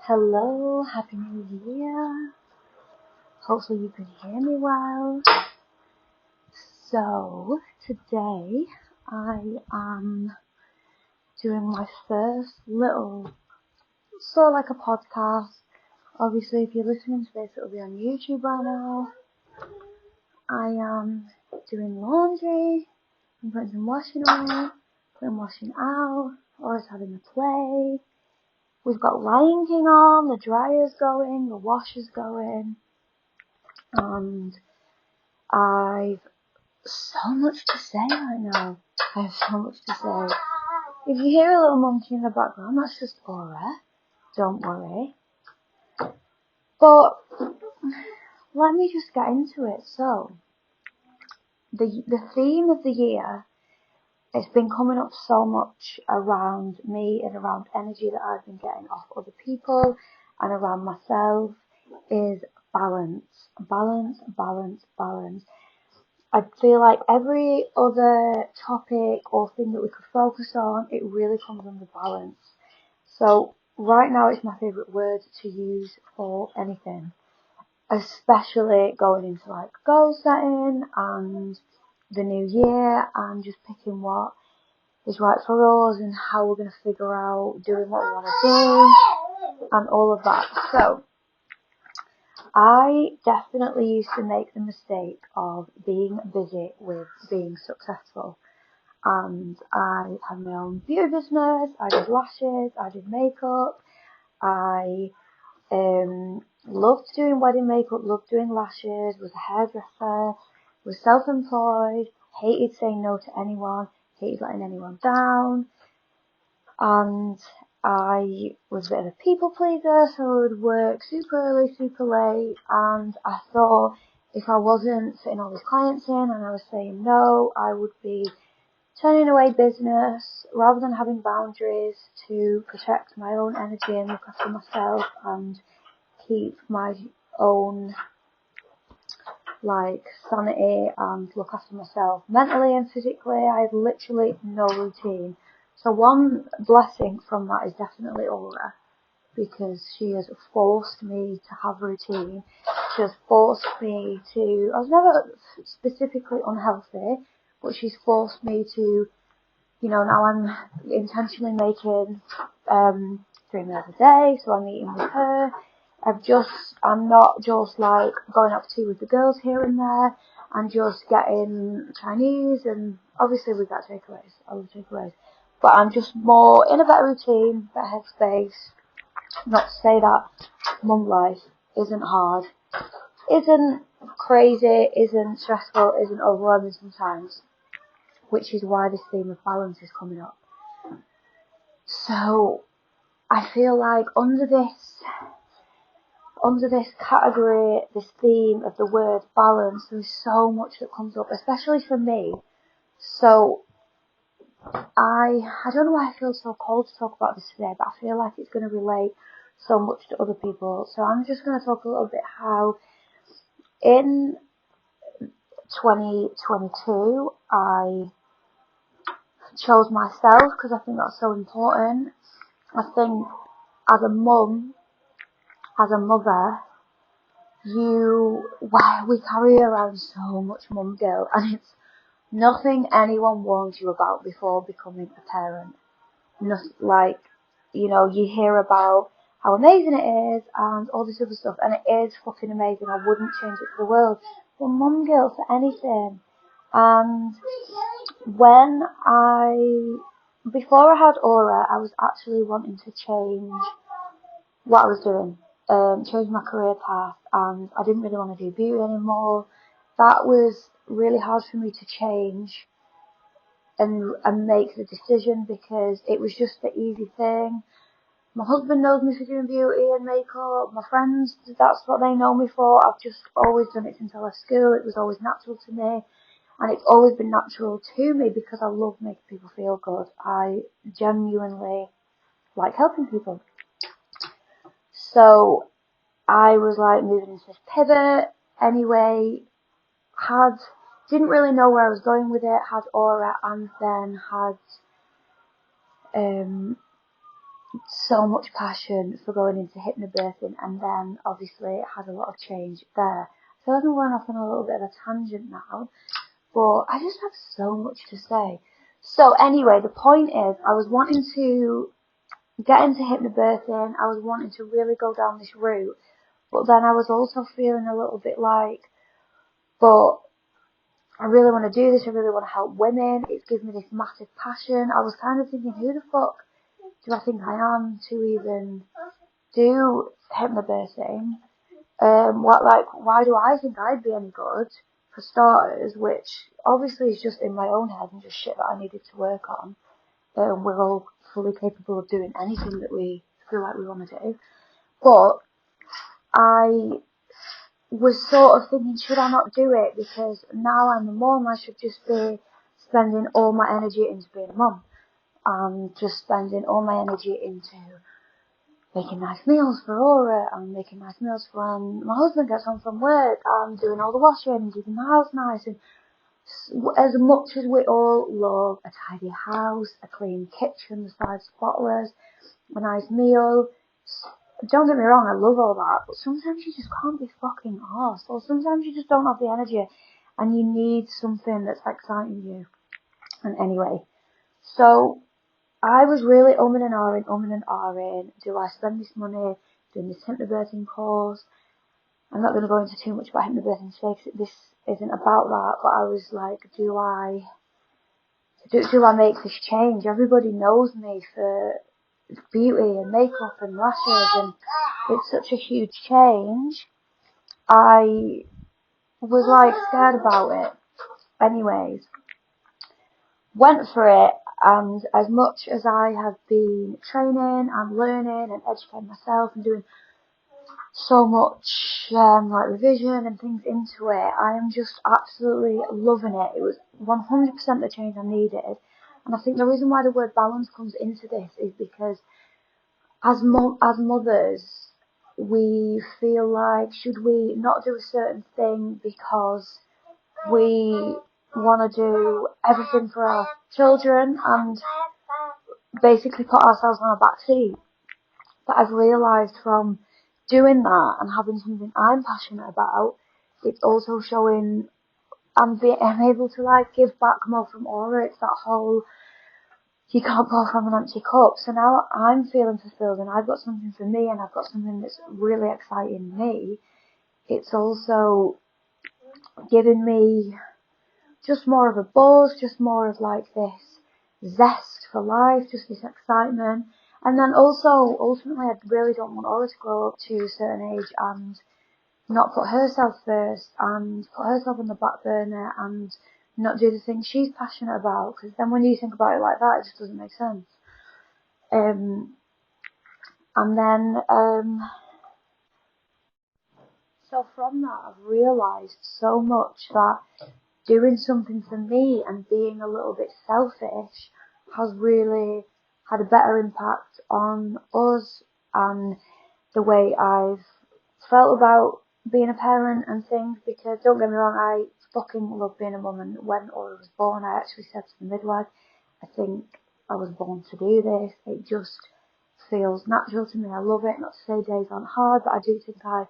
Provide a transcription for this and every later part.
Hello, Happy New Year. Hopefully you can hear me well. So, today I am doing my first little, sort of like a podcast. Obviously, if you're listening to this, it'll be on YouTube by now. I am doing laundry. I'm putting some washing on, putting washing out, always having a play. We've got Lion King on, the dryer's going, the washer's going, and I've so much to say right now. I have so much to say. If you hear a little monkey in the background, that's just Aura. Don't worry. But let me just get into it. So, the theme of the year, it's been coming up so much around me and around energy that I've been getting off other people and around myself, is balance. Balance, balance, balance. I feel like every other topic or thing that we could focus on, it really comes under balance. So right now it's my favourite word to use for anything, especially going into like goal setting and the new year and just picking what is right for us and how we're going to figure out doing what we want to do and all of that. So I definitely used to make the mistake of being busy with being successful, and I had my own beauty business. I did lashes, I did makeup, I loved doing wedding makeup, loved doing lashes, was a hairdresser, was self-employed, hated saying no to anyone, hated letting anyone down, and I was a bit of a people pleaser, so I would work super early, super late, and I thought if I wasn't fitting all these clients in and I was saying no, I would be turning away business rather than having boundaries to protect my own energy and look after myself and keep my own sanity and look after myself mentally and physically. I have literally no routine. So one blessing from that is definitely Aura, because she has forced me to have routine. She has forced me to, I was never specifically unhealthy, but she's forced me to, now I'm intentionally making 3 meals a day, so I'm eating with her. I'm not just like going out to tea with the girls here and there and just getting Chinese, and obviously we got takeaways. I love takeaways. But I'm just more in a better routine, better headspace. Not to say that mum life isn't hard, isn't crazy, isn't stressful, isn't overwhelming sometimes, which is why this theme of balance is coming up. So I feel like under this category, this theme of the word balance, there's so much that comes up, especially for me. So I don't know why I feel so cold to talk about this today, but I feel like it's going to relate so much to other people. So I'm just going to talk a little bit how in 2022 I chose myself, because I think that's so important. I think as a mum, as a mother, we carry around so much mum guilt, and it's nothing anyone warns you about before becoming a parent. You hear about how amazing it is and all this other stuff, and it is fucking amazing. I wouldn't change it for the world. But mum guilt for anything. And before I had Aura, I was actually wanting to change what I was doing, change my career path, and I didn't really want to do beauty anymore. That was really hard for me to change and make the decision, because it was just the easy thing. My husband knows me for doing beauty and makeup. My friends, that's what they know me for. I've just always done it since I left school. It was always natural to me. And it's always been natural to me because I love making people feel good. I genuinely like helping people. So I was like moving into this pivot anyway, didn't really know where I was going with it, had Aura, and then had so much passion for going into hypnobirthing, and then obviously it had a lot of change there. So I'm going off on a little bit of a tangent now, but I just have so much to say. So anyway, the point is, I was wanting to get into hypnobirthing, I was wanting to really go down this route, but then I was also feeling a little bit like, but I really want to do this, I really want to help women, it's given me this massive passion. I was kind of thinking, who the fuck do I think I am to even do hypnobirthing? Why do I think I'd be any good, for starters, which obviously is just in my own head and just shit that I needed to work on. We're all fully capable of doing anything that we feel like we want to do. But I was sort of thinking, should I not do it? Because now I'm a mum, I should just be spending all my energy into being a mum. And just spending all my energy into making nice meals for Aura, and making nice meals for when my husband gets home from work, and doing all the washing and keeping the house nice. And as much as we all love a tidy house, a clean kitchen, the side spotless, a nice meal, don't get me wrong, I love all that, but sometimes you just can't be fucking arsed, or sometimes you just don't have the energy, and you need something that's exciting you. And anyway, so I was really umming and ahhing, do I spend this money doing this hypnobirthing course? I'm not going to go into too much about hypnobirthing today because this isn't about that, but I was like, do I make this change? Everybody knows me for beauty and makeup and lashes, and it's such a huge change. I was like scared about it. Anyways, went for it, and as much as I have been training and learning and educating myself and doing so much like revision and things into it, I am just absolutely loving it. It was 100% the change I needed, and I think the reason why the word balance comes into this is because as mothers, we feel like, should we not do a certain thing because we want to do everything for our children and basically put ourselves on our back seat. But I've realised from doing that and having something I'm passionate about, it's also showing I'm able to like give back more from Aura. It's that whole, you can't pour from an empty cup. So now I'm feeling fulfilled, and I've got something for me, and I've got something that's really exciting me. It's also giving me just more of a buzz, just more of like this zest for life, just this excitement. And then also, ultimately, I really don't want Aura to grow up to a certain age and not put herself first and put herself on the back burner and not do the things she's passionate about. Because then when you think about it like that, it just doesn't make sense. So from that, I've realised so much that doing something for me and being a little bit selfish has really had a better impact on us and the way I've felt about being a parent and things. Because don't get me wrong, I fucking love being a mum, and when Aura was born, I actually said to the midwife, I think I was born to do this. It just feels natural to me. I love it. Not to say days aren't hard, but I do think I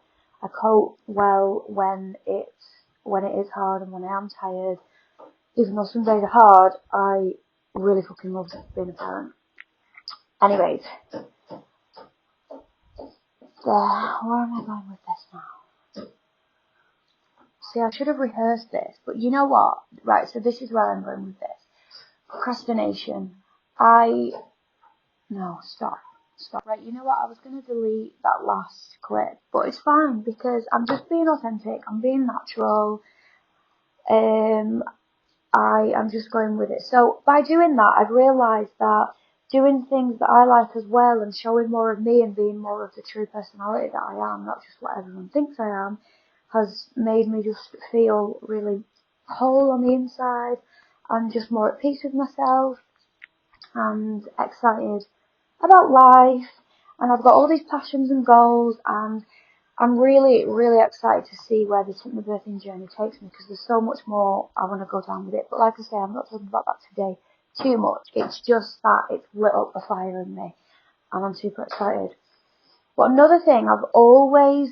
cope well when it is hard and when I am tired. Even though some days are hard, I really fucking love being a parent. Anyways, where am I going with this now? See, I should have rehearsed this, but you know what? Right, so this is where I'm going with this. Procrastination. No, stop. Right, you know what? I was going to delete that last clip, but it's fine because I'm just being authentic. I'm being natural. I am just going with it. So by doing that, I've realised that doing things that I like as well and showing more of me and being more of the true personality that I am, not just what everyone thinks I am, has made me just feel really whole on the inside and just more at peace with myself and excited about life. And I've got all these passions and goals, and I'm really, really excited to see where this hypnobirthing journey takes me, because there's so much more I want to go down with it. But like I say, I'm not talking about that today too much. It's just that it's lit up a fire in me. and I'm super excited. But another thing, I've always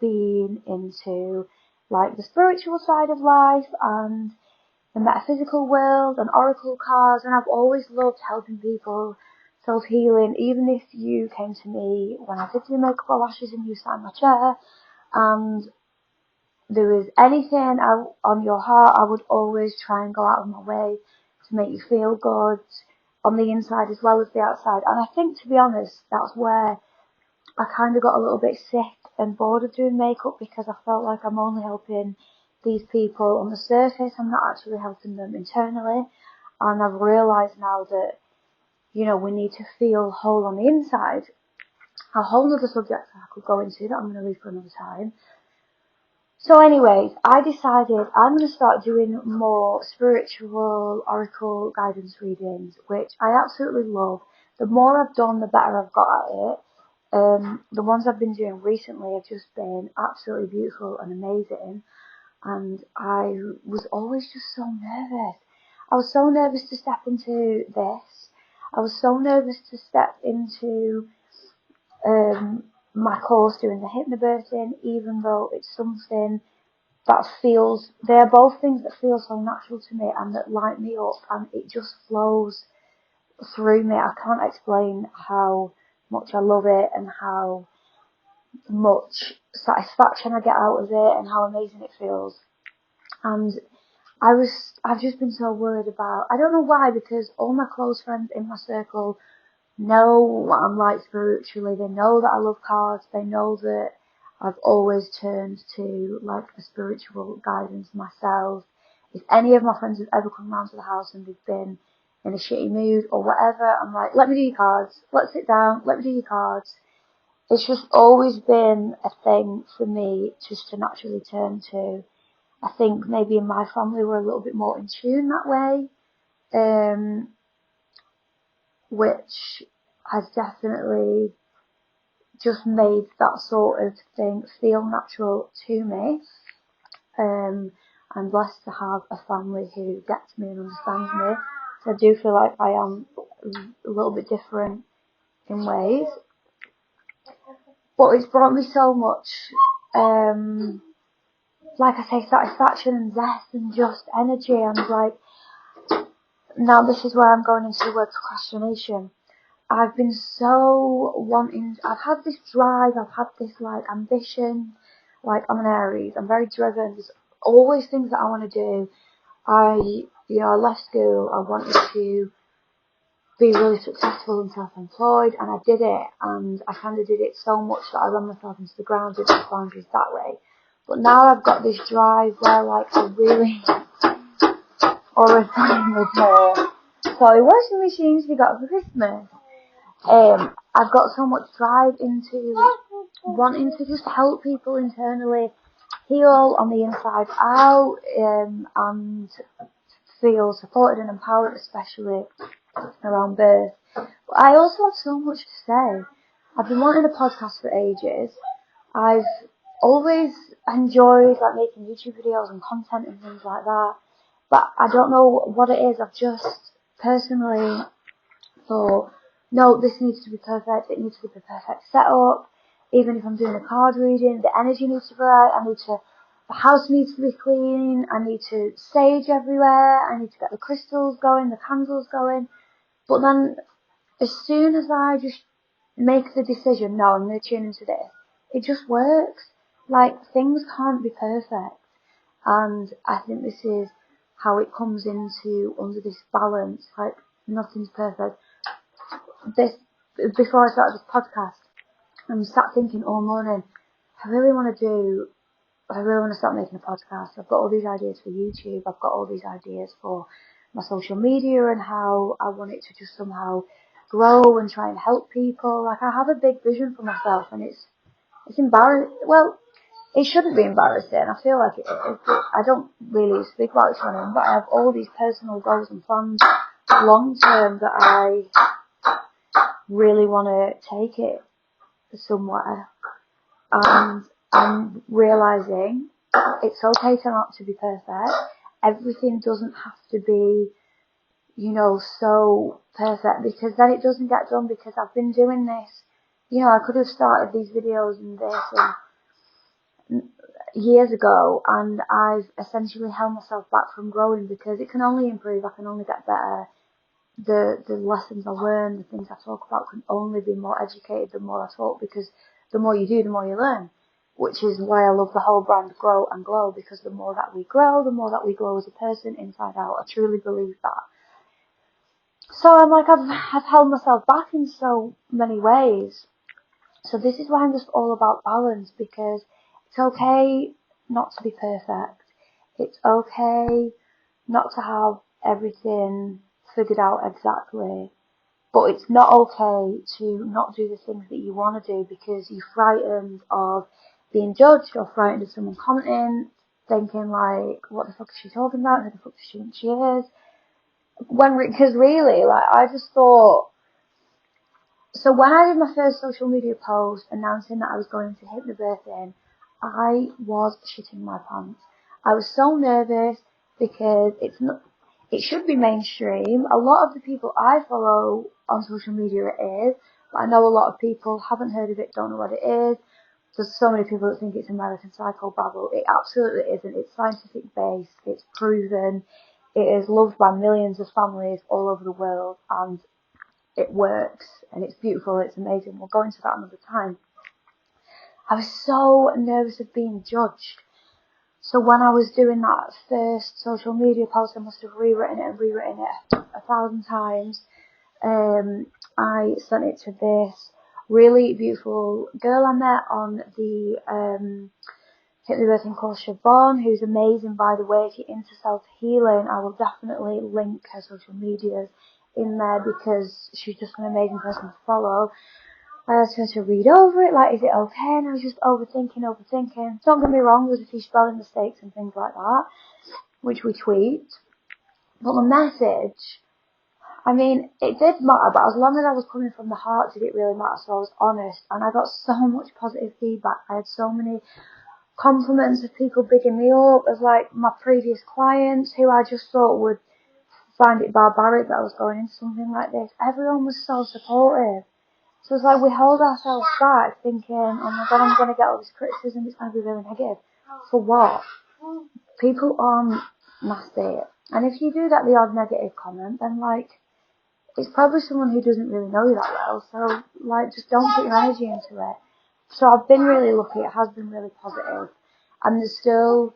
been into like the spiritual side of life and the metaphysical world and oracle cards, and I've always loved helping people, self-healing. Even if you came to me when I did do makeup or lashes and you sat in my chair and there was anything on your heart, I would always try and go out of my way to make you feel good on the inside as well as the outside. And I think, to be honest, that's where I kind of got a little bit sick and bored of doing makeup, because I felt like I'm only helping these people on the surface. I'm not actually helping them internally. And I've realised now that, you know, we need to feel whole on the inside. A whole other subject I could go into that I'm going to leave for another time. So anyways, I decided I'm going to start doing more spiritual oracle guidance readings, which I absolutely love. The more I've done, the better I've got at it. The ones I've been doing recently have just been absolutely beautiful and amazing, and I was always just so nervous. I was so nervous to step into this. I was so nervous to step into my course doing the HypnoBirthing, even though it's something that feels, they're both things that feel so natural to me and that light me up, and it just flows through me. I can't explain how much I love it and how much satisfaction I get out of it and how amazing it feels. And I've just been so worried about, I don't know why, because all my close friends in my circle know what I'm like spiritually. They know that I love cards. They know that I've always turned to like a spiritual guidance myself. If any of my friends have ever come round to the house and they've been in a shitty mood or whatever, I'm like, let me do your cards. Let's sit down. Let me do your cards. It's just always been a thing for me just to naturally turn to. I think maybe in my family we're a little bit more in tune that way, which has definitely just made that sort of thing feel natural to me. I'm blessed to have a family who gets me and understands me. So I do feel like I am a little bit different in ways. But it's brought me so much, like I say, satisfaction and zest and just energy. And like, now this is where I'm going into the word procrastination. I've been so wanting, I've had this drive, I've had this like ambition, like I'm an Aries, I'm very driven, there's always things that I want to do. I left school, I wanted to be really successful and self-employed, and I did it, and I kind of did it so much that I ran myself into the ground with my boundaries that way. But now I've got this drive where like I really, or a time with her, sorry, washing machines we got for Christmas. I've got so much drive into wanting to just help people internally, heal on the inside out, and feel supported and empowered, especially around birth. But I also have so much to say. I've been wanting a podcast for ages. I've always enjoyed like making YouTube videos and content and things like that, but I don't know what it is. I've just personally thought, no, this needs to be perfect. It needs to be the perfect setup. Even if I'm doing a card reading, the energy needs to be right. The house needs to be clean. I need to sage everywhere. I need to get the crystals going, the candles going. But then, as soon as I just make the decision, no, I'm going to tune into this, it just works. Like, things can't be perfect. And I think this is how it comes into under this balance. Like, nothing's perfect. Before I started this podcast, I'm sat thinking all morning, I really want to start making a podcast. I've got all these ideas for YouTube. I've got all these ideas for my social media and how I want it to just somehow grow and try and help people. Like, I have a big vision for myself, and it's embarrassing. Well, it shouldn't be embarrassing. I feel like I don't really speak about it to anyone, but I have all these personal goals and plans long term that I really want to take it somewhere. And I'm realising it's okay to not to be perfect. Everything doesn't have to be, you know, so perfect, because then it doesn't get done, because I've been doing this, you know, I could have started these videos and this and years ago, and I've essentially held myself back from growing, because it can only improve, I can only get better. The lessons I learn, the things I talk about can only be more educated the more I talk, because the more you do, the more you learn. Which is why I love the whole brand Grow and Glow, because the more that we grow, the more that we grow as a person inside out. I truly believe that. So I'm like, I've held myself back in so many ways. So this is why I'm just all about balance, because it's okay not to be perfect. It's okay not to have everything figured out exactly. But it's not okay to not do the things that you want to do because you're frightened of being judged, or frightened of someone commenting, thinking like, what the fuck is she talking about? Who the fuck does she think she is? Because really, like, I just thought, so when I did my first social media post announcing that I was going to HypnoBirthing, I was shitting my pants. I was so nervous, because it should be mainstream. A lot of the people I follow on social media it is, but I know a lot of people haven't heard of it, don't know what it is. There's so many people that think it's American Psycho Babble. It absolutely isn't. It's scientific based, it's proven, it is loved by millions of families all over the world, and it works, and it's beautiful, it's amazing. We'll go into that another time. I was so nervous of being judged. So when I was doing that first social media post, I must have rewritten it 1,000 times. I sent it to this really beautiful girl I met on the HypnoBirthing course, Siobhan, who's amazing, by the way. If you're into self-healing, I will definitely link her social medias in there, because she's just an amazing person to follow. I asked her to read over it, like, is it okay? And I was just overthinking. Don't get me wrong, there's a few spelling mistakes and things like that, which we tweaked. But the message, I mean, it did matter, but as long as I was coming from the heart, did it really matter? So I was honest, and I got so much positive feedback. I had so many compliments of people bigging me up, as like my previous clients, who I just thought would find it barbaric that I was going into something like this. Everyone was so supportive. So it's like we hold ourselves back thinking, oh my god, I'm going to get all this criticism, it's going to be really negative. For what? People aren't nasty. And if you do get the odd negative comment, then like, it's probably someone who doesn't really know you that well. So like, just don't put your energy into it. So I've been really lucky, it has been really positive. And there's still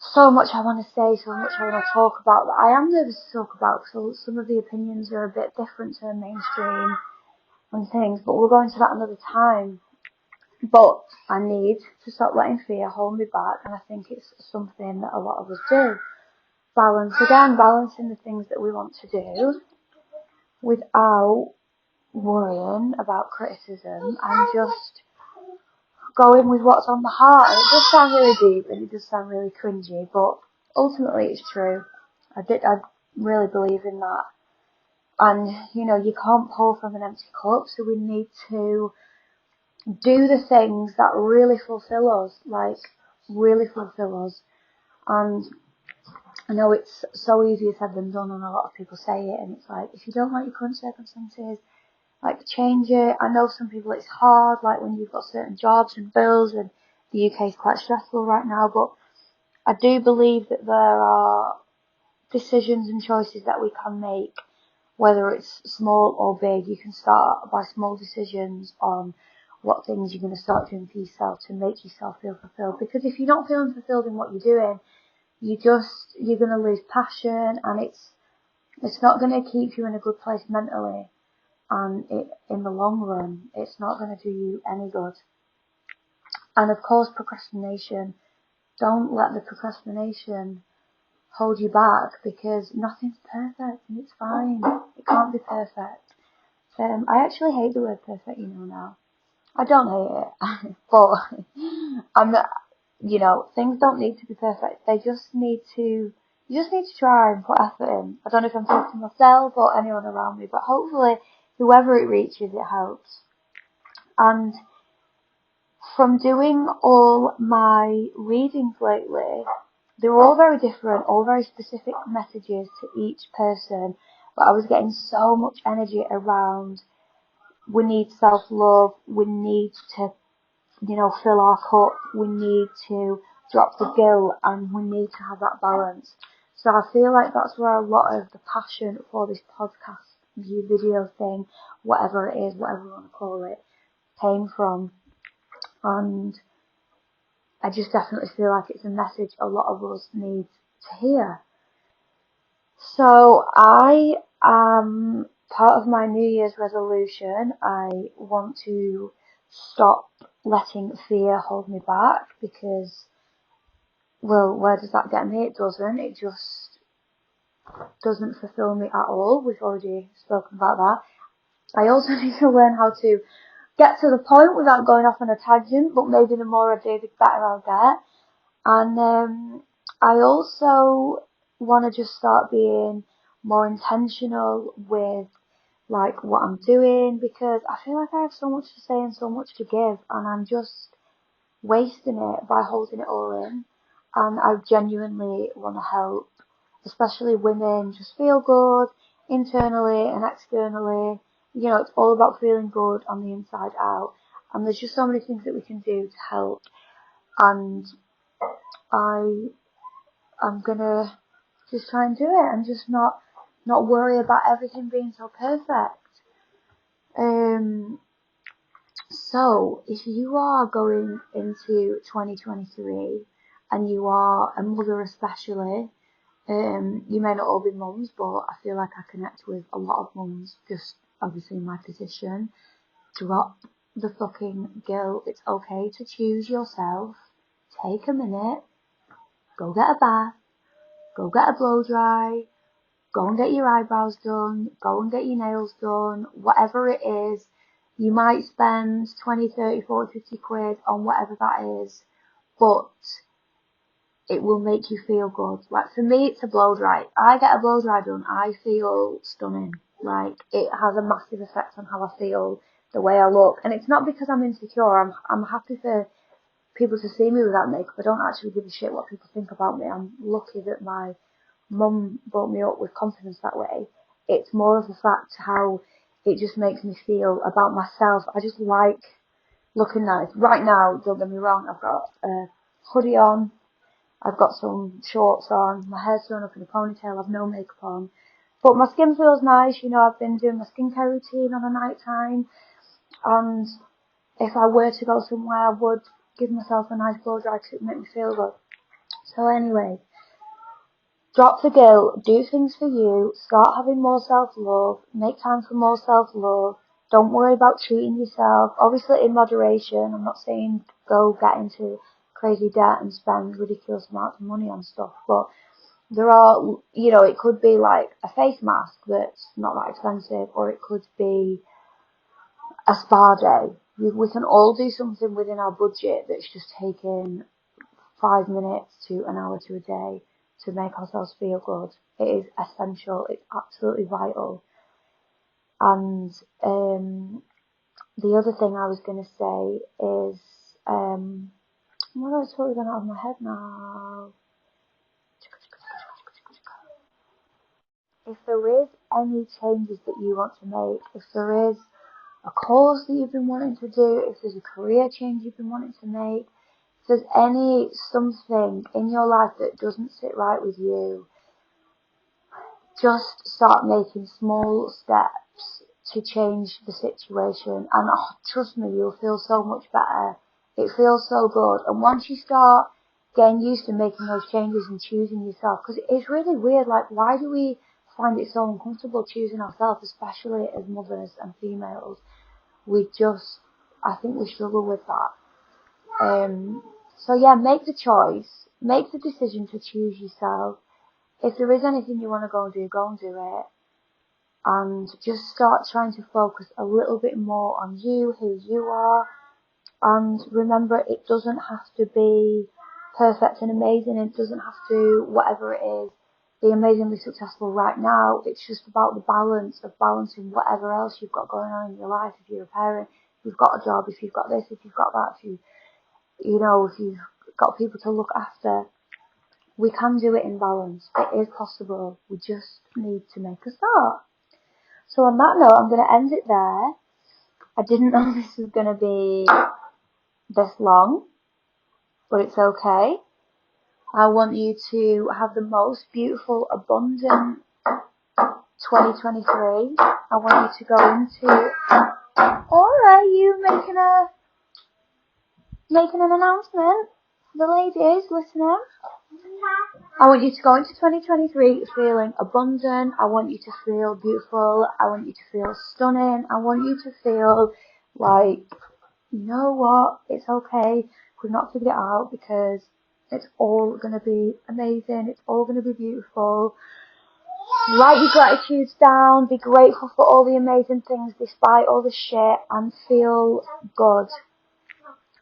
so much I want to say, so much I want to talk about, that I am nervous to talk about, because some of the opinions are a bit different to the mainstream and things, but we'll go into that another time. But I need to stop letting fear hold me back, and I think it's something that a lot of us do. Balancing the things that we want to do without worrying about criticism, and just going with what's on the heart. And it does sound really deep, and it does sound really cringy, but ultimately it's true. I really believe in that. And, you know, you can't pour from an empty cup, so we need to do the things that really fulfill us, And I know it's so easier said than done, and a lot of people say it, and it's like, if you don't like your current circumstances, like, change it. I know some people it's hard, like when you've got certain jobs and bills, and the UK is quite stressful right now, but I do believe that there are decisions and choices that we can make, whether it's small or big. You can start by small decisions on what things you're going to start doing for yourself to make yourself feel fulfilled. Because if you're not feeling fulfilled in what you're doing, you're going to lose passion, and it's not going to keep you in a good place mentally, and in the long run, it's not going to do you any good. And of course, procrastination. Don't let the procrastination hold you back, because nothing's perfect, and it's fine. It can't be perfect. I actually hate the word perfect, now. I don't hate it, but I'm not, things don't need to be perfect. You just need to try and put effort in. I don't know if I'm talking to myself or anyone around me, but hopefully whoever it reaches, it helps. And from doing all my readings lately, they were all very different, all very specific messages to each person, but I was getting so much energy around, we need self-love, we need to, fill our cup, we need to drop the guilt, and we need to have that balance. So I feel like that's where a lot of the passion for this podcast, video thing, whatever it is, whatever you want to call it, came from. And I just definitely feel like it's a message a lot of us need to hear. So part of my New Year's resolution, I want to stop letting fear hold me back, because, well, where does that get me? It doesn't. It just doesn't fulfill me at all. We've already spoken about that. I also need to learn how to get to the point without going off on a tangent, but maybe the more I do, the better I'll get. And I also want to just start being more intentional with like what I'm doing, because I feel like I have so much to say and so much to give, and I'm just wasting it by holding it all in. And I genuinely want to help, especially women, just feel good internally and externally. It's all about feeling good on the inside out, and there's just so many things that we can do to help. And I'm gonna just try and do it, and just not worry about everything being so perfect. So if you are going into 2023 and you are a mother especially, you may not all be mums, but I feel like I connect with a lot of mums, just obviously in my position. Drop the fucking guilt. It's okay to choose yourself. Take a minute. Go get a bath. Go get a blow dry. Go and get your eyebrows done. Go and get your nails done. Whatever it is. You might spend 20, 30, 40, 50 quid on whatever that is, but it will make you feel good. Like, for me, it's a blow dry. I get a blow dry done, I feel stunning. Like, it has a massive effect on how I feel, the way I look. And it's not because I'm insecure. I'm happy for people to see me without makeup. I don't actually give a shit what people think about me. I'm lucky that my mum brought me up with confidence that way. It's more of the fact how it just makes me feel about myself. I just like looking nice. Right now, don't get me wrong, I've got a hoodie on, I've got some shorts on, my hair's thrown up in a ponytail, I've no makeup on. But my skin feels nice, I've been doing my skincare routine on a night time, and if I were to go somewhere, I would give myself a nice blow dry to make me feel good. So anyway, drop the guilt, do things for you, start having more self-love, make time for more self-love, don't worry about treating yourself, obviously in moderation. I'm not saying go get into crazy debt and spend ridiculous amounts of money on stuff, but there are, it could be like a face mask that's not that expensive, or it could be a spa day. We can all do something within our budget that's just taking 5 minutes to an hour to a day to make ourselves feel good. It is essential. It's absolutely vital. And the other thing I was going to say is, what else is totally going out of my head now? If there is any changes that you want to make, if there is a course that you've been wanting to do, if there's a career change you've been wanting to make, if there's something in your life that doesn't sit right with you, just start making small steps to change the situation, and trust me, you'll feel so much better. It feels so good. And once you start getting used to making those changes and choosing yourself, because it's really weird, like, why do we find it so uncomfortable choosing ourselves, especially as mothers and females? I think we struggle with that. So yeah, make the choice, make the decision to choose yourself. If there is anything you want to go and do it. And just start trying to focus a little bit more on you, who you are. And remember, it doesn't have to be perfect and amazing. It doesn't have to, whatever it is, be amazingly successful right now. It's just about the balance of balancing whatever else you've got going on in your life. If you're a parent, if you've got a job, if you've got this, if you've got that, if you've got people to look after. We can do it in balance. It is possible. We just need to make a start. So on that note, I'm going to end it there. I didn't know this was going to be this long, but it's okay. I want you to have the most beautiful, abundant 2023. I want you to go into... Alright, you making an announcement? The ladies listening? I want you to go into 2023 feeling abundant. I want you to feel beautiful. I want you to feel stunning. I want you to feel like, you know what, it's okay. We've not figured it out, because it's all going to be amazing. It's all going to be beautiful. Write your gratitudes down. Be grateful for all the amazing things despite all the shit, and feel good.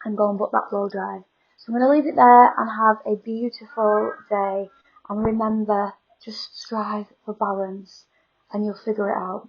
And go and book that blow dry. So I'm going to leave it there and have a beautiful day. And remember, just strive for balance and you'll figure it out.